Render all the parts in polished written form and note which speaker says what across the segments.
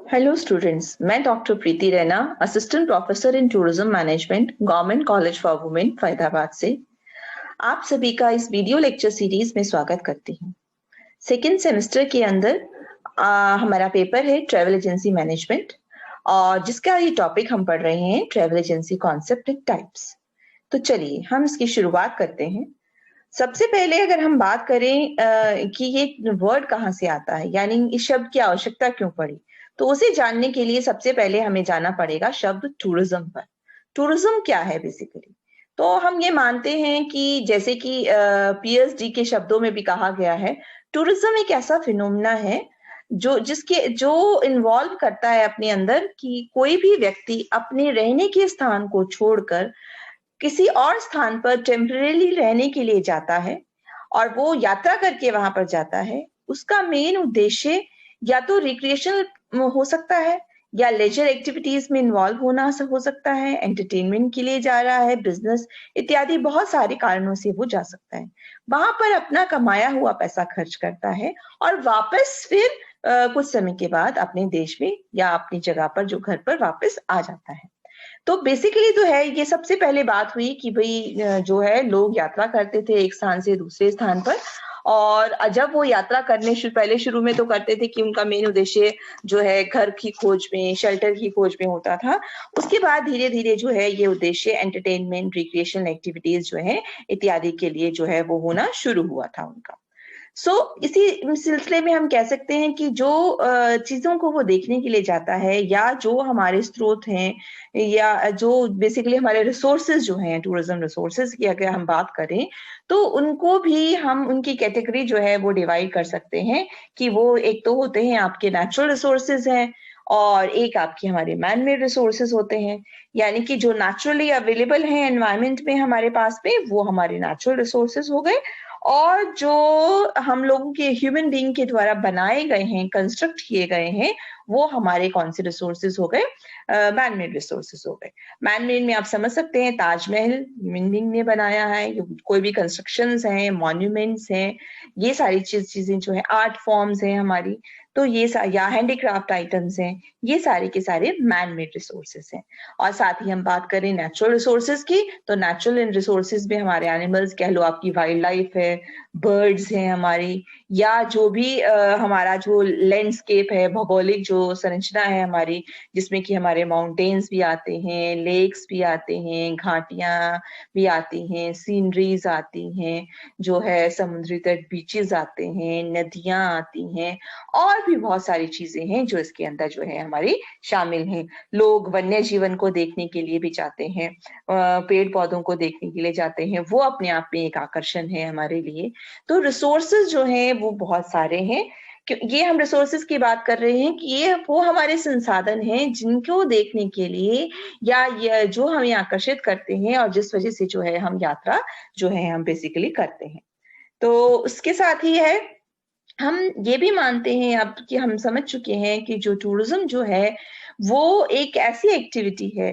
Speaker 1: Hello students, मैं doctor Preeti Raina, assistant professor in tourism management, government college for women, Faridabad से आप सभी का इस वीडियो लेक्चर सीरीज में स्वागत करती हूँ। सेकेंड सेमेस्टर के अंदर हमारा पेपर है ट्रैवल एजेंसी मैनेजमेंट और जिसका ये टॉपिक हम पढ़ रहे हैं travel agency concept and types. तो चलिए हम इसकी शुरुआत करते हैं। सबसे पहले अगर हम बात करें कि ये वर्ड कहाँ से आता है, यानी इस शब्द की आवश्यकता क्यों पड़ी, तो उसे जानने के लिए सबसे पहले हमें जाना पड़ेगा शब्द टूरिज्म पर। टूरिज्म क्या है बेसिकली? तो हम ये मानते हैं कि जैसे कि पीएचडी के शब्दों में भी कहा गया है, टूरिज्म एक ऐसा फिनोमेना है जो इन्वॉल्व करता है अपने अंदर कि कोई भी व्यक्ति अपने रहने के स्थान को छोड़कर किसी और स्थान पर टेम्परेरी रहने के लिए जाता है और वो यात्रा करके वहां पर जाता है। उसका मेन उद्देश्य या तो रिक्रिएशनल हो सकता है या लेजर एक्टिविटीज में इन्वॉल्व होना हो सकता है, एंटरटेनमेंट के लिए जा रहा है, बिजनेस इत्यादि बहुत सारे कारणों से वो जा सकता है। वहां पर अपना कमाया हुआ पैसा खर्च करता है और वापस फिर कुछ समय के बाद अपने देश में या अपनी जगह पर जो घर पर वापस आ जाता है। तो बेसिकली तो है, ये सबसे पहले बात हुई कि भाई जो है लोग यात्रा करते थे एक स्थान से दूसरे स्थान पर। और जब वो यात्रा करने पहले शुरू में तो करते थे कि उनका मेन उद्देश्य जो है घर की खोज में, शेल्टर की खोज में होता था। उसके बाद धीरे धीरे जो है ये उद्देश्य एंटरटेनमेंट, रिक्रिएशनल एक्टिविटीज जो है इत्यादि के लिए जो है वो होना शुरू हुआ था उनका। इसी सिलसिले में हम कह सकते हैं कि जो चीजों को वो देखने के लिए जाता है या जो हमारे स्रोत हैं या जो बेसिकली हमारे रिसोर्सेज जो हैं, टूरिज्म रिसोर्सेज की अगर हम बात करें, तो उनको भी हम उनकी कैटेगरी जो है वो डिवाइड कर सकते हैं कि वो एक तो होते हैं आपके नेचुरल रिसोर्सेज हैं और एक आपके हमारे मैन मेड रिसोर्सेज होते हैं। यानी कि जो नेचुरली अवेलेबल हैं एनवायरमेंट में हमारे पास में, वो हमारे नेचुरल रिसोर्सेज हो गए। और जो हम लोगों के ह्यूमन बीइंग के द्वारा बनाए गए हैं, कंस्ट्रक्ट किए गए हैं, वो हमारे कौन से रिसोर्सेज हो गए? मैन मेड रिसोर्सेज हो गए। मैन मेड में आप समझ सकते हैं ताजमहल ह्यूमन बीइंग ने बनाया है, कोई भी कंस्ट्रक्शंस हैं, मॉन्यूमेंट्स हैं, ये सारी चीजें जो है, आर्ट फॉर्म्स हैं हमारी, तो ये या हैंडीक्राफ्ट आइटम्स हैं, ये सारे के सारे मैन मेड रिसोर्सेज हैं। और साथ ही हम बात करें नेचुरल रिसोर्सेज की, तो नेचुरल रिसोर्सेज में हमारे एनिमल्स कह लो, आपकी वाइल्ड लाइफ है, बर्ड्स हैं हमारी, या जो भी हमारा जो लैंडस्केप है, भौगोलिक जो संरचना है हमारी, जिसमें कि हमारे माउंटेन्स भी आते हैं, लेक्स भी आते हैं, घाटियां भी आती हैं, सीनरीज आती हैं, जो है समुद्री तट बीचेस आते हैं, नदियां आती हैं, और भी बहुत सारी चीजें हैं जो इसके अंदर जो है हमारी शामिल हैं। लोग वन्य जीवन को देखने के लिए भी जाते हैं, पेड़ पौधों को देखने के लिए जाते हैं, वो अपने आप में एक आकर्षण है हमारे लिए। तो रिसोर्सेज जो हैं वो बहुत सारे हैं। ये हम रिसोर्सेज की बात कर रहे हैं कि ये वो हमारे संसाधन हैं जिनको देखने के लिए या ये जो हमें आकर्षित करते हैं और जिस वजह से जो है हम यात्रा जो है हम बेसिकली करते हैं। तो उसके साथ ही है, हम ये भी मानते हैं अब कि हम समझ चुके हैं कि जो टूरिज्म जो है वो एक ऐसी एक्टिविटी है,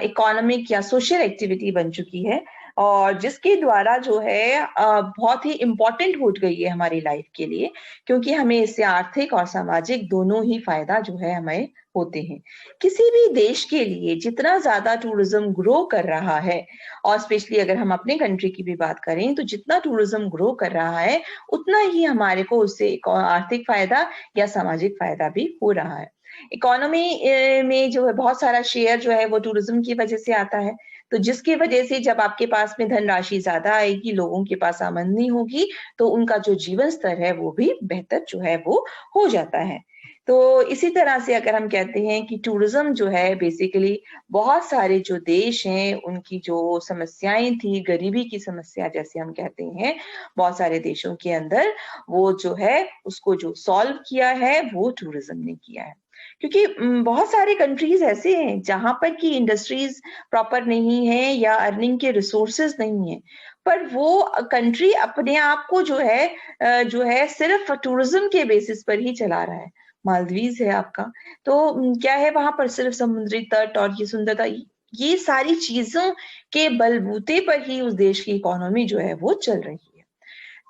Speaker 1: इकोनॉमिक या सोशल एक्टिविटी बन चुकी है और जिसके द्वारा जो है बहुत ही इम्पोर्टेंट हो गई है हमारी लाइफ के लिए, क्योंकि हमें इससे आर्थिक और सामाजिक दोनों ही फायदा जो है हमें होते हैं। किसी भी देश के लिए जितना ज्यादा टूरिज्म ग्रो कर रहा है, और स्पेशली अगर हम अपने कंट्री की भी बात करें, तो जितना टूरिज्म ग्रो कर रहा है उतना ही हमारे को उससे एक आर्थिक फायदा या सामाजिक फायदा भी हो रहा है। इकोनॉमी में जो है बहुत सारा शेयर जो है वो टूरिज्म की वजह से आता है। तो जिसकी वजह से जब आपके पास में धनराशि ज्यादा आएगी, लोगों के पास आमदनी होगी, तो उनका जो जीवन स्तर है वो भी बेहतर जो है वो हो जाता है। तो इसी तरह से अगर हम कहते हैं कि टूरिज्म जो है बेसिकली बहुत सारे जो देश हैं उनकी जो समस्याएं थी, गरीबी की समस्या जैसे हम कहते हैं, बहुत सारे देशों के अंदर वो जो है उसको जो सॉल्व किया है वो टूरिज्म ने किया है। क्योंकि बहुत सारे कंट्रीज ऐसे हैं जहां पर की इंडस्ट्रीज प्रॉपर नहीं है या अर्निंग के रिसोर्सेज नहीं है, पर वो कंट्री अपने आप को जो है सिर्फ टूरिज्म के बेसिस पर ही चला रहा है। मालदीव्स है आपका, तो क्या है वहां पर सिर्फ समुद्री तट और ये सुंदरता, ये सारी चीजों के बलबूते पर ही उस देश की इकोनॉमी जो है वो चल रही है।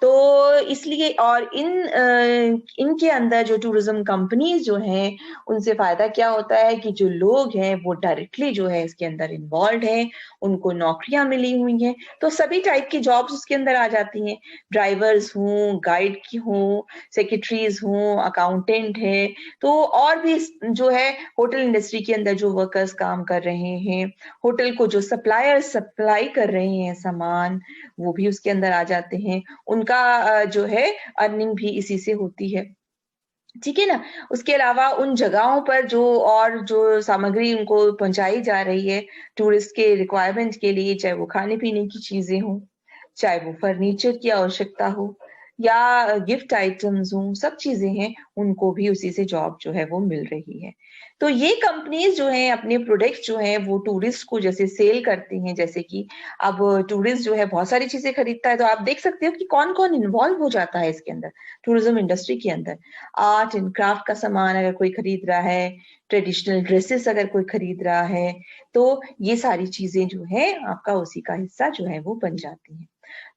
Speaker 1: तो इसलिए और इनके अंदर जो टूरिज्म कंपनीज जो हैं, उनसे फ़ायदा क्या होता है कि जो लोग हैं वो डायरेक्टली जो है इसके अंदर इन्वॉल्व्ड हैं, उनको नौकरियाँ मिली हुई हैं, तो सभी टाइप की जॉब्स उसके अंदर आ जाती हैं। ड्राइवर्स हों, गाइड की हों, सेक्रेटरीज़ हों, अकाउंटेंट है, तो और भी जो है होटल इंडस्ट्री के अंदर जो वर्कर्स काम कर रहे हैं, होटल को जो सप्लायर्स सप्लाई कर रहे हैं सामान, वो भी उसके अंदर आ जाते हैं। उनका जो है अर्निंग भी इसी से होती है। ठीक है ना? उसके अलावा उन जगहों पर जो और जो सामग्री उनको पहुँचाई जा रही है टूरिस्ट के रिक्वायरमेंट के लिए, चाहे वो खाने-पीने की चीज़ें हों, चाहे वो फर्नीचर की आवश्यकता हो या गिफ्ट आइटम्स हों, सब चीज़ें हैं, उनको भी उसी से जॉब जो है वो मिल रही है। तो ये कंपनीज़ जो हैं अपने प्रोडक्ट्स जो हैं वो टूरिस्ट को जैसे सेल करती हैं, जैसे कि अब टूरिस्ट जो है बहुत सारी चीज़ें खरीदता है, तो आप देख सकते हो कि कौन-कौन इन्वॉल्व हो जाता है इसके अंदर, टूरिज्म इंडस्ट्री के अंदर। आर्ट एंड क्राफ्ट का सामान अगर कोई खरीद रहा है, ट्रेडिशनल ड्रेसेस अगर कोई खरीद रहा है, तो ये सारी चीज़ें जो हैं आपका उसी का हिस्सा जो है वो बन जाती हैं।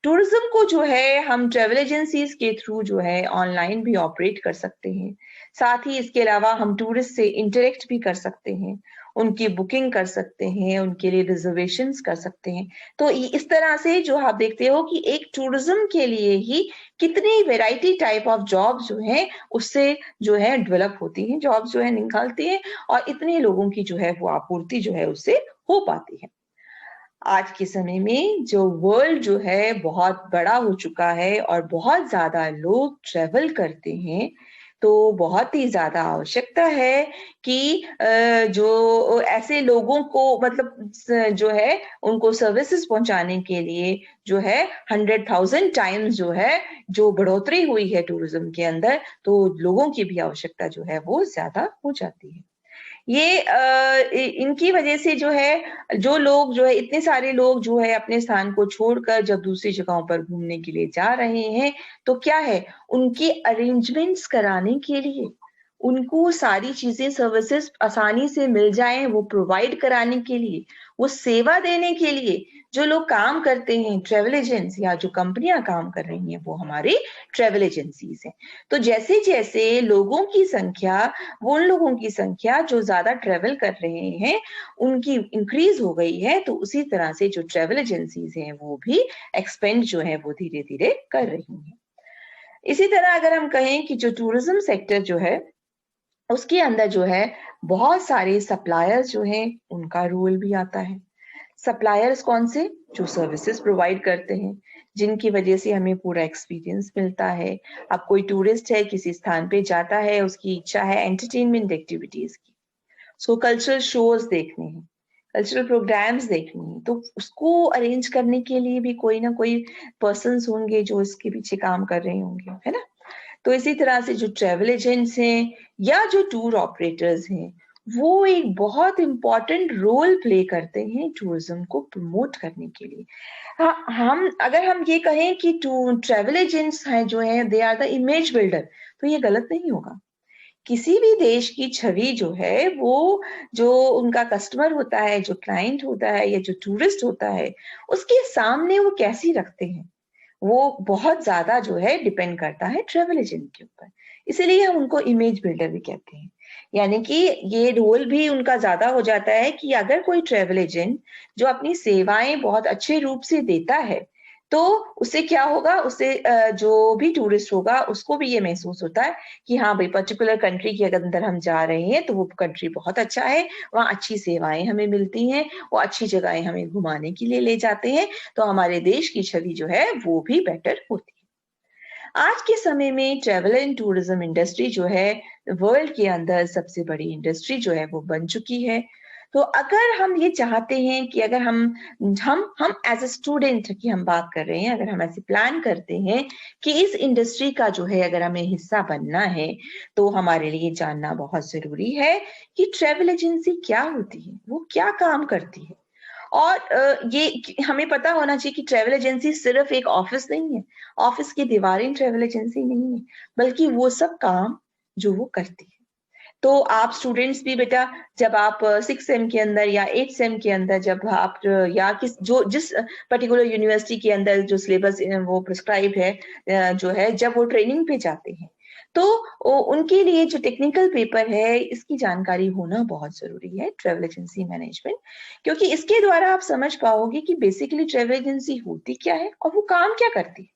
Speaker 1: टूरिज्म को जो है हम ट्रैवल एजेंसीज़ के थ्रू जो है ऑनलाइन भी ऑपरेट कर सकते हैं। साथ ही इसके अलावा हम टूरिस्ट से इंटरैक्ट भी कर सकते हैं, उनकी बुकिंग कर सकते हैं, उनके लिए रिज़र्वेशंस कर सकते हैं। तो इ इस तरह से जो आप देखते हो कि एक टूरिज्म के लिए ही कितनी वैरायटी टाइप ऑफ जॉब्स जो हैं, उससे जो है डेवलप होती हैं, जॉब्स जो है निकालती हैं और इतने लोगों की जो है वो आपूर्ति जो है उससे हो पाती है। आज के समय में जो वर्ल्ड जो है बहुत बड़ा हो चुका है और बहुत ज़्यादा लोग ट्रैवल करते हैं, तो बहुत ही ज़्यादा आवश्यकता है कि जो ऐसे लोगों को मतलब जो है उनको सर्विसेज़ पहुँचाने के लिए जो है 100,000 टाइम्स जो है, जो बढ़ोतरी हुई है टूरिज़्म के अंदर, तो लोगों की भी आवश्यकता जो है वो ज़्यादा हो जाती है। ये इनकी वजह से जो है, जो लोग जो है इतने सारे लोग जो है अपने स्थान को छोड़कर जब दूसरी जगहों पर घूमने के लिए जा रहे हैं, तो क्या है, उनकी अरेंजमेंट्स कराने के लिए, उनको सारी चीज़ें सर्विसेज़ आसानी से मिल जाएँ, वो प्रोवाइड कराने के लिए, वो सेवा देने के लिए, जो लोग काम करते हैं ट्रैवल एजेंट्स या जो कंपनियाँ काम कर रही हैं, वो हमारी ट्रैवल एजेंसीज़ हैं। तो जैसे-जैसे लोगों की संख्या वो उन लोगों की संख्या जो ज़्यादा ट्रैवल कर रहे हैं, उनकी इंक्रीज़ हो गई है, तो उसी तरह से जो ट्रैवल एजेंसीज़ हैं, वो भी एक्सपेंड जो है वो धीरे-धीरे कर रही हैं। इसी तरह अगर हम कहें कि जो टूरिज़्म सेक्टर जो है, उसके अंदर जो है बहुत सारे सप्लायर्स जो हैं, उनका रोल भी आता है। सप्लायर्स कौन से? जो सर्विसेज़ प्रोवाइड करते हैं, जिनकी वजह से हमें पूरा एक्सपीरियंस मिलता है। अब कोई टूरिस्ट है, किसी स्थान पे जाता है, उसकी इच्छा है एंटरटेनमेंट एक्टिविटीज़ की, उसको कल्चरल शोज़ देखने हैं, कल्चरल प्रोग्राम्स देखने हैं, तो उसको अरेंज करने के लिए भी कोई ना कोई पर्सन्स होंगे जो इसके पीछे काम कर रहे होंगे, है ना? तो इसी तरह से जो ट्रैवल एजेंट्स हैं या जो टूर ऑपरेटर्स हैं, वो एक बहुत इम्पोर्टेंट रोल प्ले करते हैं टूरिज्म को प्रमोट करने के लिए। हम अगर हम ये कहें कि टू ट्रैवल एजेंट्स हैं जो हैं they are the image builder, तो ये गलत नहीं होगा। किसी भी देश की छवि जो है वो जो उनका कस्टमर होता है, जो क्लाइंट होता है या जो टूरिस्ट होता है, उसके सामने वो कैसी रखते हैं, वो बहुत ज़्यादा जो है डिपेंड करता है ट्रैवल एजेंट के ऊपर। इसीलिए हम उनको इमेज बिल्डर भी कहते हैं। यानी कि ये रोल भी उनका ज़्यादा हो जाता है कि अगर कोई ट्रैवल एजेंट जो अपनी सेवाएँ बहुत अच्छे रूप से देता है, तो उससे क्या होगा, उससे जो भी टूरिस्ट होगा उसको भी ये महसूस होता है कि हाँ भाई पर्टिकुलर कंट्री के अंदर हम जा रहे हैं, तो वो कंट्री बहुत अच्छा है, वहाँ अच्छी सेवाएँ हमें मिलती हैं, वो अच्छी जगहें हमें घुमाने के लिए ले जाते हैं, तो हमारे देश की छवि जो है वो भी बेटर होती है। आज के समय में ट्रैवल एंड टूरिज्म इंडस्ट्री जो है वर्ल्ड के अंदर सबसे बड़ी इंडस्ट्री जो है वो बन चुकी है। तो अगर हम ये चाहते हैं कि अगर हम एज़ अ स्टूडेंट की हम बात कर रहे हैं, अगर हम ऐसे प्लान करते हैं कि इस इंडस्ट्री का जो है अगर हमें हिस्सा बनना है, तो हमारे लिए जानना बहुत ज़रूरी है कि ट्रैवल एजेंसी क्या होती है? वो क्या काम करती है? और हमें पता होना चाहिए कि ट्रैवल एजेंसी सिर्फ एक ऑफिस नहीं है, ऑफिस की दीवारें ट्रैवल एजेंसी नहीं है, बल्कि वो सब काम जो वो करती है। तो आप स्टूडेंट्स भी बेटा जब आप 6 सेम के अंदर या 8 सेम के अंदर जब आप या जिस पर्टिकुलर यूनिवर्सिटी के अंदर जो सिलेबस वो प्रिस्क्राइब है जो है जब वो ट्रेनिंग पे जाते हैं तो उनके लिए जो टेक्निकल पेपर है इसकी जानकारी होना बहुत जरूरी है, ट्रैवल एजेंसी मैनेजमेंट, क्योंकि इसके द्वारा आप समझ पाओगे कि बेसिकली ट्रैवल एजेंसी होती क्या है और वो काम क्या करती है।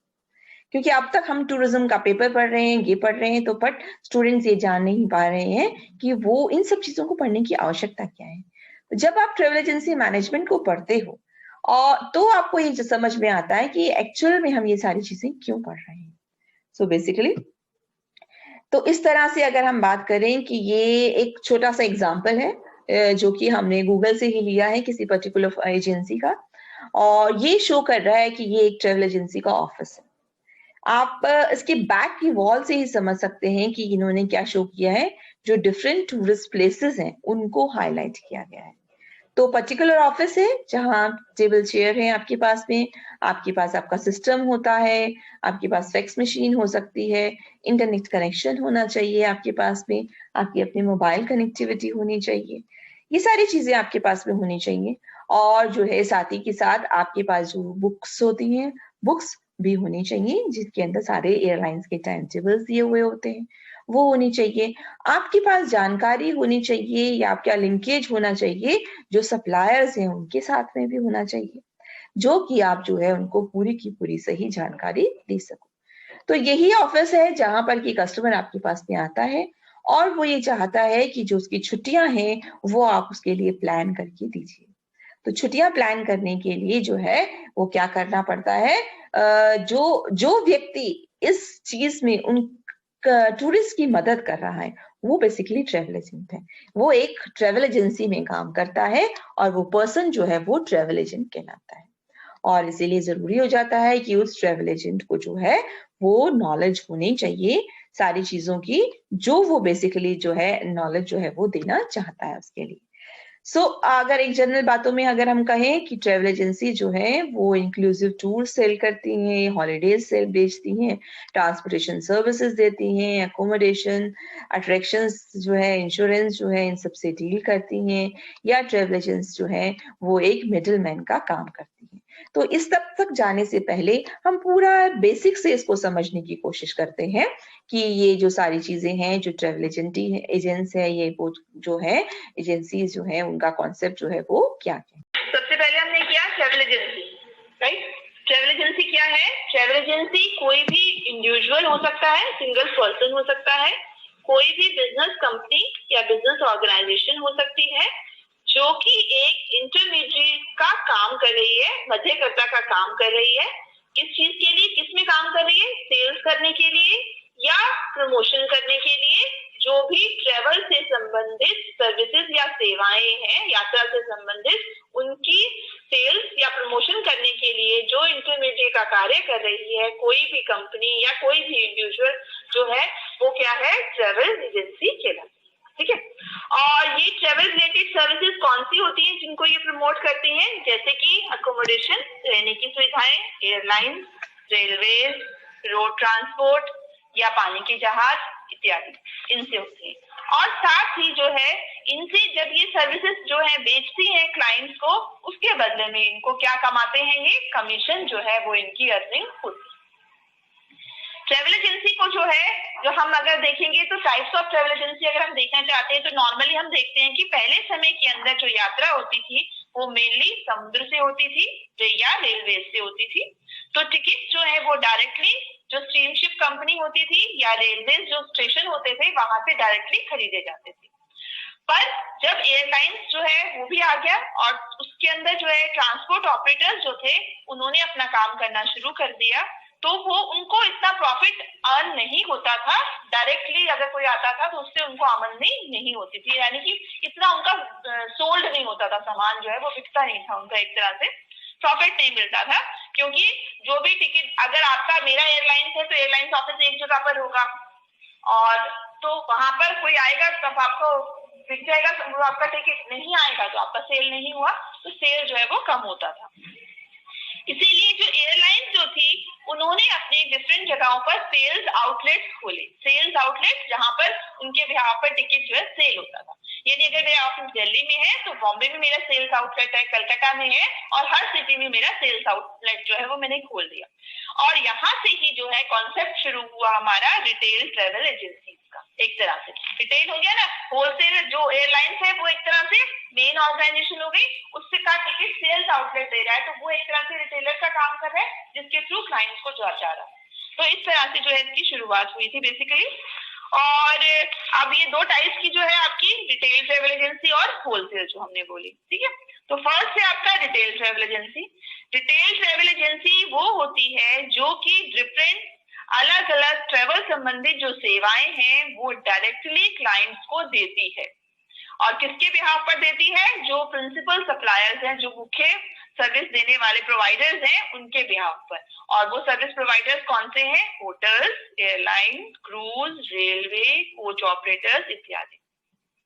Speaker 1: क्योंकि अब तक हम टूरिज्म का पेपर पढ़ रहे हैं, ये पढ़ रहे हैं, तो बट स्टूडेंट्स ये जान नहीं पा रहे हैं कि वो इन सब चीजों को पढ़ने की आवश्यकता क्या है। तो जब आप ट्रेवल एजेंसी मैनेजमेंट को पढ़ते हो और तो आपको ये समझ में आता है कि एक्चुअल में हम ये सारी चीजें क्यों पढ़ रहे हैं। सो बेसिकली तो इस तरह से अगर हम बात करें कि ये एक छोटा सा एग्जाम्पल है जो कि हमने गूगल से ही लिया है किसी पर्टिकुलर एजेंसी का, और ये शो कर रहा है कि ये एक ट्रेवल एजेंसी का ऑफिस है। आप इसके बैक की वॉल से ही समझ सकते हैं कि इन्होंने क्या शो किया है, जो डिफरेंट टूरिस्ट प्लेसेस हैं उनको हाईलाइट किया गया है। तो पर्टिकुलर ऑफिस है जहां टेबल चेयर है आपके पास में, आपके पास आपका सिस्टम होता है, आपके पास फैक्स मशीन हो सकती है, इंटरनेट कनेक्शन होना चाहिए आपके पास में, आपकी अपनी मोबाइल कनेक्टिविटी होनी चाहिए, ये सारी चीजें आपके पास में होनी चाहिए। और जो है साथ ही के साथ आपके पास जो बुक्स होती हैं, बुक्स भी होनी चाहिए जिसके अंदर सारे एयरलाइंस के टाइम टेबल्स दिए हुए होते हैं, वो होनी चाहिए। आपके पास जानकारी होनी चाहिए या आपका लिंकेज होना चाहिए जो सप्लायर्स हैं उनके साथ में भी होना चाहिए, जो कि आप जो है उनको पूरी की पूरी सही जानकारी दे सको। तो यही ऑफिस है जहां पर कि कस्टमर आपके पास में आता है और वो ये चाहता है कि जो उसकी छुट्टियां हैं वो आप उसके लिए प्लान करके दीजिए। तो छुट्टियां प्लान करने के लिए जो है वो क्या करना पड़ता है, जो जो व्यक्ति इस चीज में उन टूरिस्ट की मदद कर रहा है वो बेसिकली ट्रेवल एजेंट है। वो एक ट्रेवल एजेंसी में काम करता है और वो पर्सन जो है वो ट्रेवल एजेंट कहलाता है। और इसीलिए जरूरी हो जाता है कि उस ट्रेवल एजेंट को जो है वो नॉलेज होनी चाहिए सारी चीजों की, जो वो बेसिकली जो है नॉलेज जो है वो देना चाहता है उसके लिए। अगर एक जनरल बातों में अगर हम कहें कि ट्रैवल एजेंसी जो है वो इंक्लूसिव टूर सेल करती हैं, हॉलीडेज सेल बेचती हैं, ट्रांसपोर्टेशन सर्विसेज देती हैं, अकोमोडेशन, अट्रैक्शंस जो है, इंश्योरेंस जो है, इन सब से डील करती हैं, या ट्रैवल एजेंट्स जो है वो एक मिडिल मैन का काम करती हैं। तो इस तक जाने से पहले हम पूरा बेसिक से इसको समझने की कोशिश करते हैं कि ये जो सारी चीजें हैं, जो ट्रैवल एजेंट्स है, ये वो जो है एजेंसीज जो है उनका कॉन्सेप्ट जो है वो क्या है। सबसे पहले हमने किया travel agency, right. Travel agency क्या है? ट्रैवल एजेंसी कोई भी इंडिविजुअल हो सकता है, सिंगल पर्सन हो सकता है, कोई भी बिजनेस कंपनी या बिजनेस ऑर्गेनाइजेशन हो सकती है जो कि एक इंटरमीडिएट का काम कर रही है, मध्यकर्ता का काम कर रही है। किस चीज के लिए, किस में काम कर रही है? सेल्स करने के लिए या प्रमोशन करने के लिए। जो भी ट्रेवल से संबंधित सर्विसेज या सेवाएं हैं, यात्रा से संबंधित, उनकी सेल्स या प्रमोशन करने के लिए जो इंटरमीडिएट का कार्य कर रही है कोई भी कंपनी या कोई भी इंडिविजुअल जो है वो क्या है? ट्रेवल एजेंसी कहलाती है। ठीक है। और ये ट्रेवल रिलेटेड सर्विसेज कौन सी होती हैं जिनको ये प्रमोट करती हैं? जैसे कि अकोमोडेशन, रहने की सुविधाएं, एयरलाइन, रेलवे, रोड ट्रांसपोर्ट या पानी के जहाज इत्यादि, इनसे होती है। और साथ ही जो है इनसे जब ये सर्विसेज जो है बेचती हैं क्लाइंट्स को, उसके बदले में इनको क्या कमाते हैं? ये कमीशन जो है वो इनकी अर्निंग होती है। ट्रैवल एजेंसी को जो है, जो हम अगर देखेंगे तो टाइप्स ऑफ ट्रैवल एजेंसी अगर हम देखना चाहते हैं तो नॉर्मली हम देखते हैं कि पहले समय के अंदर जो यात्रा होती थी वो मेनली समुद्र से होती थी या रेलवे से होती थी। तो टिकट जो है वो डायरेक्टली जो स्टीमशिप कंपनी होती थी या रेलवे जो स्टेशन होते थे वहां से डायरेक्टली खरीदे जाते थे। पर जब एयरलाइंस जो है वो भी आ गया और उसके अंदर जो है ट्रांसपोर्ट ऑपरेटर्स जो थे उन्होंने अपना काम करना शुरू कर दिया, तो वो उनको इतना प्रॉफिट अर्न नहीं होता था। डायरेक्टली अगर कोई आता था तो उससे उनको आमदनी नहीं होती थी, यानी कि इतना उनका सोल्ड नहीं होता था, सामान जो है वो बिकता नहीं था उनका, एक तरह से प्रॉफिट नहीं मिलता था। क्योंकि जो भी टिकट, अगर आपका मेरा एयरलाइंस है तो एयरलाइंस ऑफिस एक जगह पर होगा और तो वहां पर कोई आएगा तब आपको बिक जाएगा, तो आपका टिकट नहीं आएगा तो आपका सेल नहीं हुआ, तो सेल जो है वो कम होता था।
Speaker 2: इसीलिए जो एयरलाइन जो थी उन्होंने अपने डिफरेंट जगहों पर सेल्स आउटलेट्स खोले, सेल्स आउटलेट जहां पर उनके यहाँ पर टिकट जो है सेल होता था। यानी अगर मेरा ऑफिस दिल्ली में है तो बॉम्बे में मेरा सेल्स आउटलेट है, कलकत्ता में है, और हर सिटी में मेरा सेल्स आउटलेट जो है वो मैंने खोल दिया। और यहाँ से ही जो है कॉन्सेप्ट शुरू हुआ हमारा रिटेल ट्रेवल एजेंसी का। एक तरह से रिटेल हो गया ना, होलसेल जो एयरलाइंस है वो एक तरह से मेन ऑर्गेनाइजेशन हो गई, उससे का टिकट सेल्स आउटलेट दे रहा है, तो वो एक तरह से रिटेलर का काम कर रहा है जिसके थ्रू क्लाइंट्स को जा रहा है। तो इस तरह से जो है इसकी शुरुआत हुई थी बेसिकली। और अब ये दो टाइप्स की जो है आपकी रिटेल ट्रेवल एजेंसी और होलसेल जो हमने बोली, ठीक है। तो फर्स्ट है आपका retail travel agency. Retail travel agency वो होती है जो कि डिफरेंट अलग अलग ट्रेवल संबंधित जो सेवाएं हैं वो डायरेक्टली क्लाइंट्स को देती है। और किसके बिहाफ पर देती है? जो प्रिंसिपल सप्लायर्स हैं, जो मुख्य सर्विस देने वाले प्रोवाइडर्स हैं, उनके बिहाफ पर। और वो सर्विस प्रोवाइडर्स कौन से हैं? Hotels, airline, cruise, railway, coach operators इत्यादि।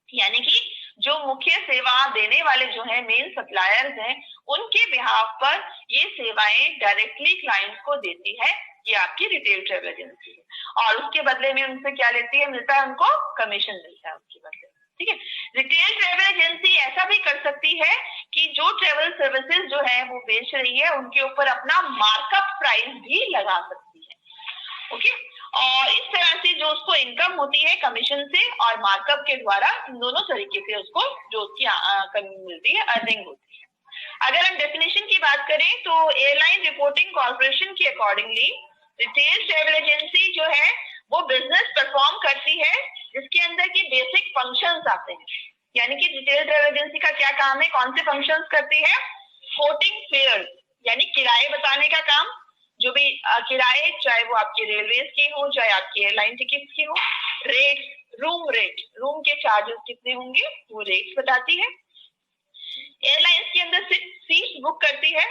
Speaker 2: यानी कि जो मुख्य सेवा देने वाले जो है मेन सप्लायर्स हैं, उनके बिहाफ पर ये सेवाएं डायरेक्टली क्लाइंट्स को देती है, ये आपकी रिटेल ट्रेवल एजेंसी है। और उसके बदले में उनसे क्या लेती है? मिलता है उनको कमीशन मिलता है उसके बदले, ठीक है। रिटेल ट्रेवल एजेंसी ऐसा भी कर सकती है कि जो ट्रेवल सर्विसेज जो है वो बेच रही है उनके ऊपर अपना मार्कअप प्राइस भी लगा सकती है, ओके। और इस तरह से जो उसको इनकम होती है कमीशन से और मार्कअप के द्वारा, इन दोनों तरीके से उसको जो उसकी मिलती है, अर्निंग होती है। अगर हम डेफिनेशन की बात करें तो एयरलाइन रिपोर्टिंग कॉर्पोरेशन के अकॉर्डिंगली रिटेल ट्रेवल एजेंसी जो है वो बिजनेस परफॉर्म करती है जिसके अंदर की बेसिक फंक्शंस आते हैं। यानी कि रिटेल ट्रेवल एजेंसी का क्या काम है? कौन से फंक्शंस करती है? कोटिंग फेयर, यानी किराए बताने का काम। जो भी किराए, चाहे वो आपके रेलवेज के हो, चाहे आपके एयरलाइन टिकट्स के हो, रेट, रूम के चार्जेस कितने होंगे वो रेट्स बताती है। एयरलाइंस के अंदर सीट्स बुक करती है,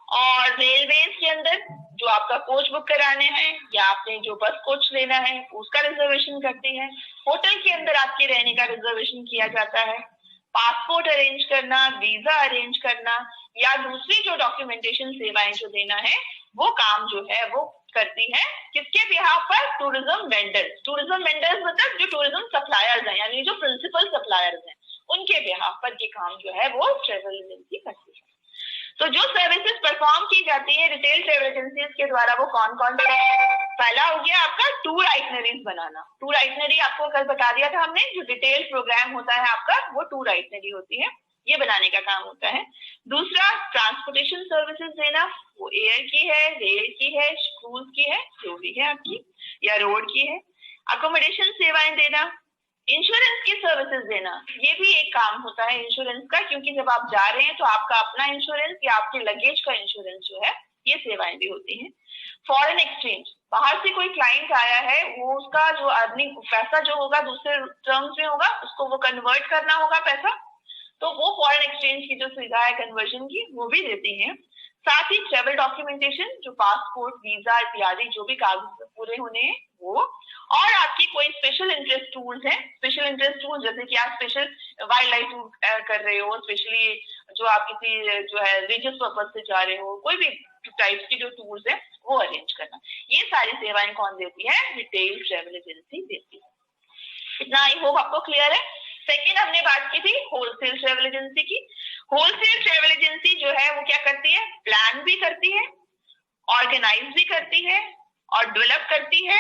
Speaker 2: और रेलवेज के अंदर जो आपका कोच बुक कराने हैं या आपने जो बस कोच लेना है उसका रिजर्वेशन करती है। होटल के अंदर आपके रहने का रिजर्वेशन किया जाता है। पासपोर्ट अरेंज करना, वीजा अरेंज करना या दूसरी जो डॉक्यूमेंटेशन सेवाएं जो देना है वो काम जो है वो करती है किसके बिहाफ पर? Tourism vendors. टूरिज्म वेंडर्स मतलब जो टूरिज्म सप्लायर्स हैं, यानी जो प्रिंसिपल सप्लायर्स हैं, उनके बिहाफ पर ये काम जो है वो ट्रेवल एजेंसी करती है। तो जो सर्विसेज परफॉर्म की जाती है रिटेल ट्रेवल एजेंसीज के द्वारा वो कौन कौन से? पहला हो गया आपका टूर आइटनरीज बनाना। टूर आइटनरी आपको कल बता दिया था हमने, जो डिटेल प्रोग्राम होता है आपका वो टूर आइटनरी होती है, ये बनाने का काम होता है। दूसरा ट्रांसपोर्टेशन सर्विसेज देना, वो एयर की है, रेल की है, क्रूज की है, जो भी है आपकी, या रोड की है। अकोमोडेशन सेवाएं देना, इंश्योरेंस की सर्विसेज देना, ये भी एक काम होता है इंश्योरेंस का, क्योंकि जब आप जा रहे हैं तो आपका अपना इंश्योरेंस या आपके लगेज का इंश्योरेंस जो है ये सेवाएं भी होती हैं। फॉरेन एक्सचेंज, बाहर से कोई क्लाइंट आया है, वो उसका जो अर्निंग पैसा जो होगा दूसरे टर्म्स में होगा, उसको वो कन्वर्ट करना होगा पैसा, तो वो फॉरेन एक्सचेंज की जो सुविधा है कन्वर्जन की वो भी देती हैं। साथ ही ट्रेवल डॉक्यूमेंटेशन, जो पासपोर्ट, वीजा इत्यादि जो भी कागज पूरे होने हैं वो। और आपकी कोई स्पेशल इंटरेस्ट टूर्स हैं, स्पेशल इंटरेस्ट टूर्स जैसे कि आप स्पेशल वाइल्ड लाइफ टूर कर रहे हो, स्पेशली जो आप किसी जो है रिलीजियस पर्पज से जा रहे हो, कोई भी टाइप्स की जो टूर्स है वो अरेंज करना, ये सारी सेवाएं कौन देती है? रिटेल ट्रेवल एजेंसी देती है। इतना आई होप आपको क्लियर है। सेकेंड हमने बात की थी होलसेल ट्रेवल एजेंसी की। होलसेल ट्रेवल एजेंसी जो है वो क्या करती है? प्लान भी करती है, ऑर्गेनाइज भी करती है और डेवलप करती है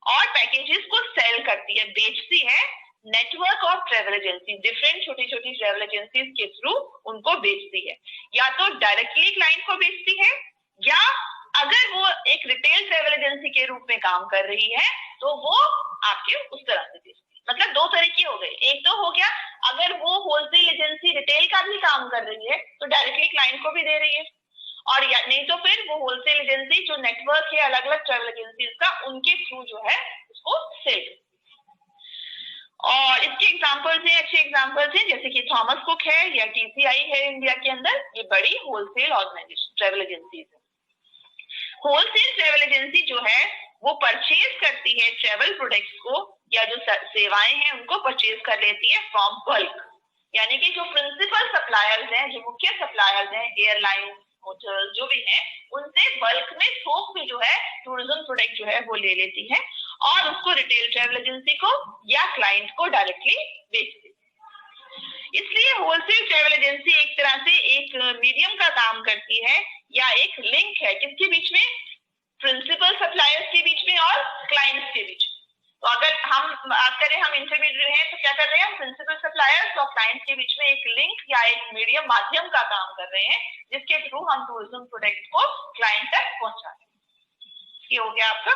Speaker 2: और पैकेजेस को सेल करती है, बेचती है। Network of travel agency, different छोटी छोटी ट्रेवल एजेंसीज के थ्रू उनको बेचती है, या तो डायरेक्टली क्लाइंट को बेचती है, या अगर वो एक रिटेल ट्रेवल एजेंसी के रूप में काम कर रही है तो वो आपके उस तरह से बेचती है। मतलब दो तरीके हो गए, एक तो हो गया अगर वो होलसेल एजेंसी रिटेल का भी काम कर रही है तो डायरेक्टली क्लाइंट को भी दे रही है, और या नहीं तो फिर वो होलसेल एजेंसी जो नेटवर्क है अलग अलग ट्रेवल एजेंसीज का, उनके थ्रू जो है उसको सेल। और इसके एग्जांपल्स हैं, अच्छे एग्जांपल्स हैं, जैसे कि थॉमस कुक है या टीसीआई है इंडिया के अंदर, ये बड़ी होलसेल ऑर्गेनाइजेशन ट्रेवल एजेंसीज है। होलसेल ट्रेवल एजेंसी जो है वो परचेज करती है ट्रेवल प्रोडक्ट्स को, या जो सेवाएं हैं उनको परचेज कर लेती है फ्रॉम बल्क, यानी कि जो प्रिंसिपल सप्लायर्स हैं, जो मुख्य सप्लायर्स हैं, एयरलाइन, होटल जो भी है उनसे बल्क में थोक में जो है टूरिज्म प्रोडक्ट जो है वो ले लेती है और उसको रिटेल ट्रैवल एजेंसी को या क्लाइंट को डायरेक्टली बेचती है। इसलिए होलसेल ट्रैवल एजेंसी एक तरह से एक मीडियम का काम करती है या एक लिंक है किसके बीच में, प्रिंसिपल सप्लायर्स के बीच में और क्लाइंट्स के बीच में। तो अगर हम बात करें हम इंटरमीडिएट हैं तो क्या कर रहे हैं, प्रिंसिपल सप्लायर्स और क्लाइंट्स के बीच में एक लिंक या एक मीडियम माध्यम का काम कर रहे हैं जिसके थ्रू हम टूरिज्म प्रोडक्ट को क्लाइंट तक पहुंचा रहे हैं। ये हो गया आपका।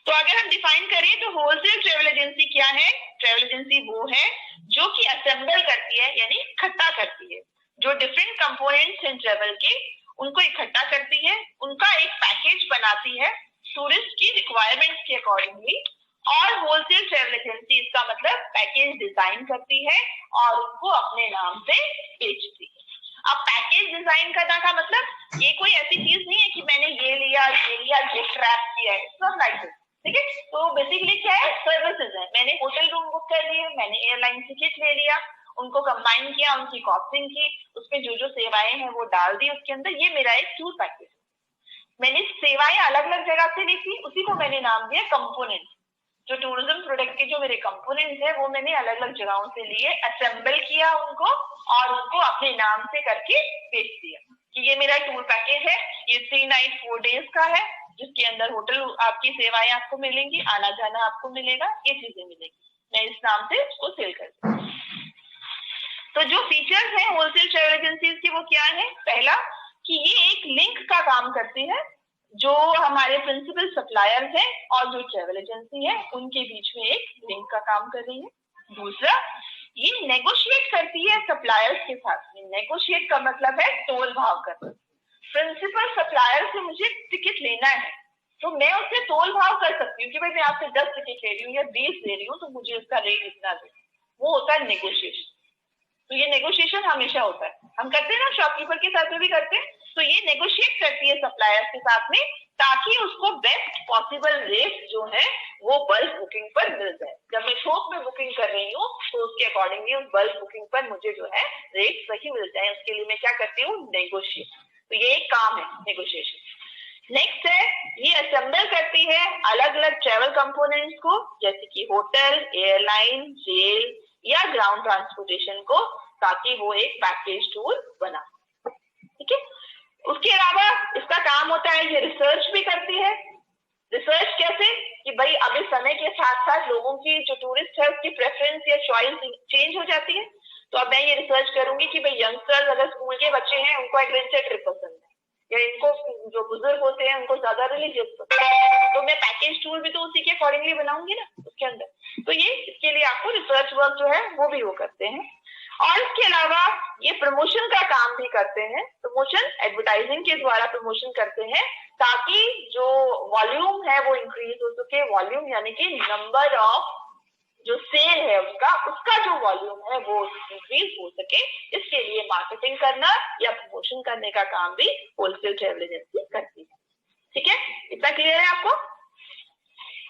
Speaker 2: तो अगर हम डिफाइन करें तो होलसेल ट्रैवल एजेंसी क्या है, ट्रैवल एजेंसी वो है जो कि असेंबल करती है यानी इकट्ठा करती है जो डिफरेंट कंपोनेंट्स हैं ट्रैवल के उनको इकट्ठा करती है, उनका एक पैकेज बनाती है टूरिस्ट की रिक्वायरमेंट्स के अकॉर्डिंगली और होलसेल ट्रैवल एजेंसी इसका मतलब पैकेज डिजाइन करती है और उनको अपने नाम से बेचती है। अब पैकेज डिजाइन करने का मतलब ये कोई ऐसी चीज नहीं है कि मैंने ये लिया ये ट्रैप किया है, सब लाइक दिस, ठीक है। तो बेसिकली क्या है, सर्विसेज है। मैंने होटल रूम बुक कर लिए, मैंने एयरलाइन टिकट ले लिया, उनको कंबाइन किया, उनकी कॉस्टिंग की, उसमें जो जो सेवाएं हैं वो डाल दी उसके अंदर, ये मेरा एक टूर पैकेज। मैंने सेवाएं अलग अलग जगह से ली थी, उसी को मैंने नाम दिया कंपोनेंट। जो टूरिज्म प्रोडक्ट के जो मेरे कंपोनेंट्स है वो मैंने अलग अलग जगहों से लिए, असेंबल किया उनको और उनको अपने नाम से करके बेच दिया कि ये मेरा टूर पैकेज है, ये 3 नाइट 4 डेज का है जिसके अंदर होटल आपकी सेवाएं आपको मिलेंगी, आना जाना आपको मिलेगा, ये चीजें मिलेंगी, मैं इस नाम से उसको सेल करती हूँ। तो जो फीचर्स हैं होलसेल ट्रैवल एजेंसीज की वो क्या है, पहला कि ये एक लिंक का काम करती है जो हमारे प्रिंसिपल सप्लायर्स हैं और जो ट्रैवल एजेंसी है उनके बीच में एक लिंक का काम कर रही है। दूसरा, ये नेगोशिएट करती है सप्लायर्स के साथ में। नेगोशिएट का मतलब है तोल भाव करना। प्रिंसिपल सप्लायर से मुझे टिकट लेना है तो मैं उससे तोल भाव कर सकती हूँ कि भाई मैं आपसे 10 टिकट ले रही हूँ या 20 ले रही हूँ तो मुझे उसका रेट इतना दे, वो होता है नेगोशिएशन। तो ये नेगोशिएशन हमेशा होता है, हम करते हैं ना, शॉपकीपर के साथ में भी करते हैं। तो ये नेगोशिएट करती है सप्लायर्स के साथ में ताकि उसको बेस्ट पॉसिबल रेट जो है वो बल्क बुकिंग पर मिल जाए। जब मैं थोक में बुकिंग कर रही हूँ तो उसके अकॉर्डिंगली उस बल्क बुकिंग पर मुझे जो है रेट सही मिल जाए, उसके लिए मैं क्या करती हूँ, नेगोशिएट। तो ये एक काम है नेगोशिएशन। नेक्स्ट है, ये असेंबल करती है अलग अलग ट्रेवल कंपोनेंट्स को, जैसे कि होटल, एयरलाइन, रेल या ग्राउंड ट्रांसपोर्टेशन को, ताकि वो एक पैकेज टूर बना, ठीक है। उसके अलावा इसका काम होता है ये रिसर्च भी करती है। रिसर्च कैसे कि भाई अभी समय के साथ साथ लोगों की जो टूरिस्ट है उसकी प्रेफरेंस या चॉइस चेंज हो जाती है। तो अब मैं ये रिसर्च करूंगी कि भाई यंगस्टर्स अगर स्कूल के बच्चे हैं उनको एडवेंचर ट्रिप पसंद है या इनको जो बुजुर्ग होते हैं उनको ज्यादा रिलीजियस पसंद है, तो मैं पैकेज टूर भी तो उसी के अकॉर्डिंगली बनाऊंगी ना उसके अंदर। तो ये इसके लिए आपको रिसर्च वर्क जो है वो भी वो करते हैं। और इसके अलावा ये प्रमोशन का काम भी करते हैं। प्रमोशन एडवर्टाइजिंग के द्वारा प्रमोशन करते हैं ताकि जो वॉल्यूम है वो इंक्रीज हो सके। वॉल्यूम यानी कि नंबर ऑफ जो सेल है उसका जो वॉल्यूम है वो इंक्रीज हो सके, इसके लिए मार्केटिंग करना या प्रमोशन करने का काम भी होलसेल ट्रैवल एजेंसी करती है, ठीक है। इतना क्लियर है आपको।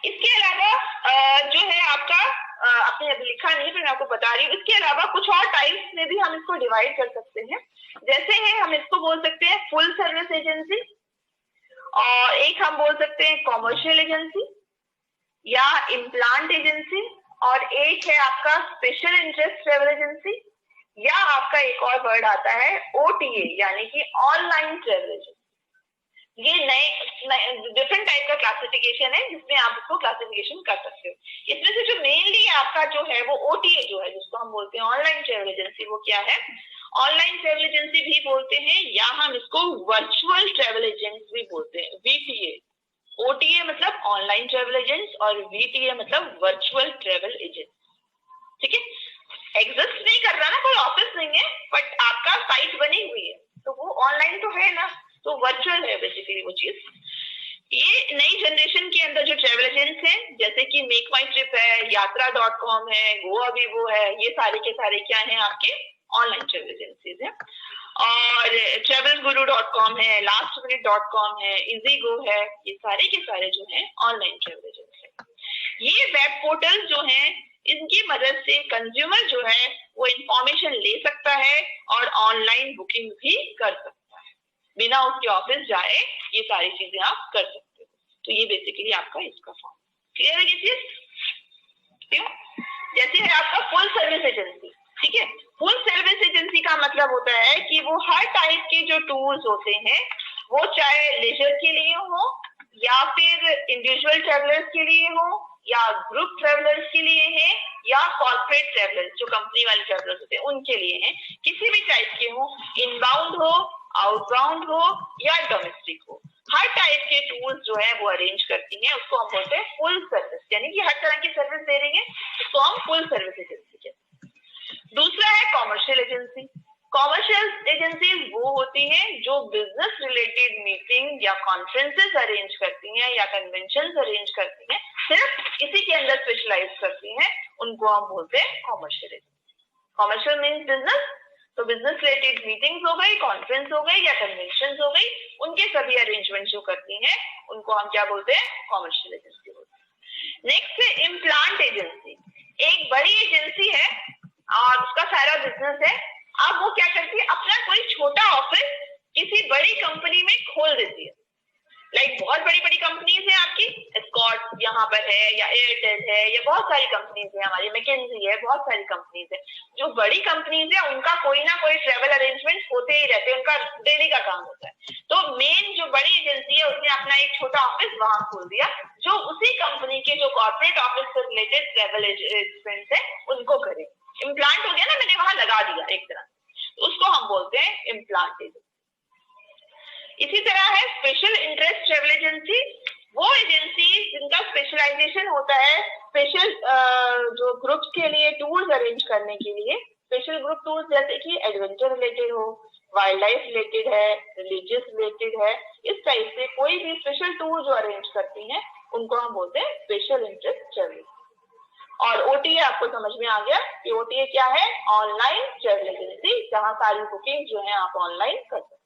Speaker 2: इसके अलावा जो है आपका आपने अभी लिखा नहीं पर मैं आपको बता रही हूँ, इसके अलावा कुछ और टाइप्स में भी हम इसको डिवाइड कर सकते हैं। जैसे है हम इसको बोल सकते हैं फुल सर्विस एजेंसी, और एक हम बोल सकते हैं कॉमर्शियल एजेंसी या इम्प्लांट एजेंसी, और एक है आपका स्पेशल इंटरेस्ट ट्रैवल एजेंसी, या आपका एक और वर्ड आता है OTA यानी कि ऑनलाइन ट्रैवल एजेंसी। ये नए डिफरेंट टाइप का क्लासिफिकेशन है जिसमें आप इसको क्लासिफिकेशन कर सकते हो। इसमें से जो मेनली आपका जो है वो OTA जो है जिसको हम बोलते हैं ऑनलाइन ट्रैवल एजेंसी, वो क्या है, ऑनलाइन ट्रैवल एजेंसी भी बोलते हैं या हम इसको वर्चुअल ट्रैवल एजेंट्स भी बोलते हैं, VTA। OTA मतलब ऑनलाइन ट्रैवल एजेंट्स और VTA मतलब वर्चुअल ट्रैवल एजेंट, ठीक है। एग्जिस्ट नहीं कर रहा ना, कोई ऑफिस नहीं है, बट आपका साइट बनी हुई है तो वो ऑनलाइन तो है ना, तो वर्चुअल है बेसिकली वो चीज। ये नई जनरेशन के अंदर जो ट्रैवल एजेंट्स हैं जैसे कि मेक माई ट्रिप है, यात्रा.com है, गोअबीबो है, ये सारे के सारे क्या हैं आपके ऑनलाइन ट्रैवल एजेंसीज हैं। और travelguru.com है, lastminute.com है, easygo है, ये सारे के सारे जो हैं ऑनलाइन ट्रैवल एजेंसी है। ये वेब पोर्टल जो हैं इनकी मदद से कंज्यूमर जो है वो इंफॉर्मेशन ले सकता है और ऑनलाइन बुकिंग भी कर सकता है। बिना उसके ऑफिस जाए ये सारी चीजें आप कर सकते हो। तो ये बेसिकली आपका इसका फॉर्म। क्लियर है ये चीज? जैसे है आपका फुल सर्विस एजेंसी, ठीक है। फुल सर्विस एजेंसी का मतलब होता है कि वो हर टाइप के जो टूर्स होते हैं, वो चाहे लेजर के लिए हो या फिर इंडिविजुअल ट्रेवलर्स के लिए हो या ग्रुप ट्रेवलर्स के लिए है या कॉर्पोरेट ट्रेवलर्स जो कंपनी वाले ट्रेवलर्स होते हैं उनके लिए है, किसी भी टाइप के हो, इनबाउंड हो, आउटबाउंड हो या डोमेस्टिक हो, हर टाइप के टूर्स जो है वो अरेंज करती हैं, उसको हम बोलते हैं फुल सर्विस, यानी कि हर तरह की सर्विस दे रही है, उसको हम फुल सर्विस एजेंसी कहते हैं। दूसरा है कॉमर्शियल एजेंसी। कॉमर्शियल एजेंसीज वो होती हैं जो बिजनेस रिलेटेड मीटिंग या कॉन्फ्रेंसेस अरेंज करती हैं या कन्वेंशन अरेंज करती हैं, सिर्फ इसी के अंदर स्पेशलाइज करती हैं, उनको हम बोलते हैं commercial agency. Commercial means business, तो बिजनेस रिलेटेड मीटिंग्स हो गई, कॉन्फ्रेंस हो गई या कन्वेंशन हो गई, उनके सभी अरेंजमेंट जो करती हैं उनको हम क्या बोलते हैं? कॉमर्शियल एजेंसी बोलते हैं। नेक्स्ट है इम्प्लांट एजेंसी। एक बड़ी एजेंसी है और उसका सारा बिजनेस है, अब वो क्या करती है, अपना कोई छोटा ऑफिस किसी बड़ी कंपनी में खोल देती है। लाइक बहुत बड़ी बड़ी कंपनीज है आपकी, एस्कॉर्ट यहाँ पर है या एयरटेल है या बहुत सारी कंपनीज है, हमारी मैकेंजी है, बहुत सारी कंपनीज है। जो बड़ी कंपनीज है उनका कोई ना कोई ट्रेवल अरेंजमेंट होते ही रहते हैं, उनका डेली का काम होता है। तो मेन जो बड़ी एजेंसी है उसने अपना एक छोटा ऑफिस वहां खोल दिया, जो उसी कंपनी के जो कॉर्पोरेट ऑफिस से रिलेटेड ट्रेवल अरेंजमेंट है उनको करे। इम्प्लांट हो गया ना, मैंने वहां लगा दिया एक तरह, उसको हम बोलते हैं इम्प्लांट एजेंसी। इसी तरह है स्पेशल इंटरेस्ट ट्रेवल एजेंसी। वो एजेंसी जिनका स्पेशलाइजेशन होता है स्पेशल जो ग्रुप्स के लिए टूर्स अरेंज करने के लिए, स्पेशल ग्रुप टूर्स जैसे कि एडवेंचर रिलेटेड हो, वाइल्ड लाइफ रिलेटेड है, रिलीजियस रिलेटेड है, इस टाइप से कोई भी स्पेशल टूर जो अरेंज करती हैं उनको हम बोलते हैं स्पेशल इंटरेस्ट ट्रेवल। और ओटीए आपको समझ में आ गया कि ओटीए क्या है? ऑनलाइन ट्रेवल एजेंसी, जहां सारी बुकिंग जो है आप ऑनलाइन कर सकते हैं।